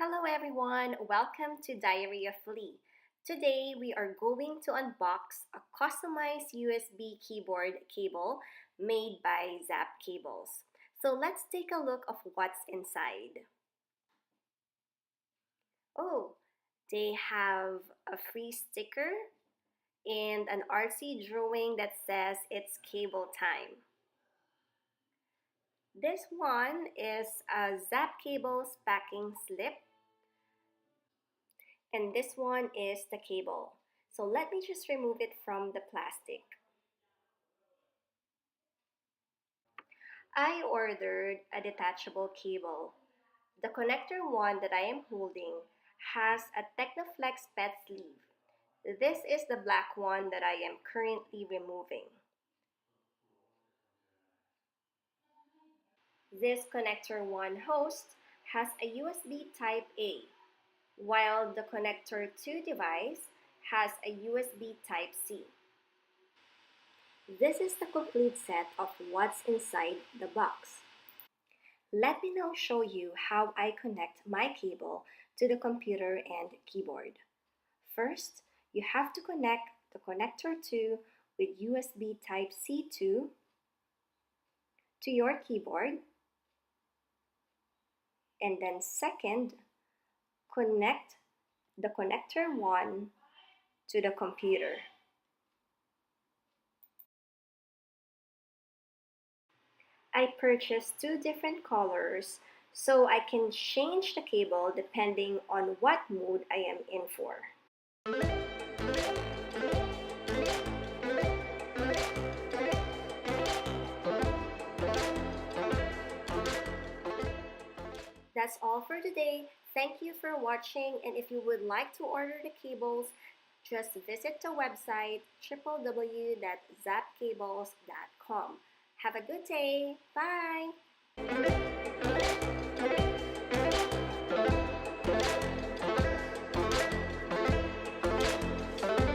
Hello everyone, welcome to Diary of Lee. Today we are going to unbox a customized USB keyboard cable made by Zap Cables. So let's take a look of what's inside. Oh, they have a free sticker and an artsy drawing that says it's cable time. This one is a Zap Cables packing slip, and this one is the cable. So let me just remove it from the plastic. I ordered a detachable cable. The connector one that I am holding has a Technoflex PET sleeve. This is the black one that I am currently removing. This connector one host has a USB Type A, while the connector 2 device has a USB Type C. This is the complete set of what's inside the box. Let me now show you how I connect my cable to the computer and keyboard. First, you have to connect the connector 2 with USB Type-C 2 to your keyboard. And then second, connect the connector 1 to the computer. I purchased two different colors so I can change the cable depending on what mode I am in for. That's all for today. Thank you for watching, and if you would like to order the cables, just visit the website www.zapcables.com. Have a good day. Bye!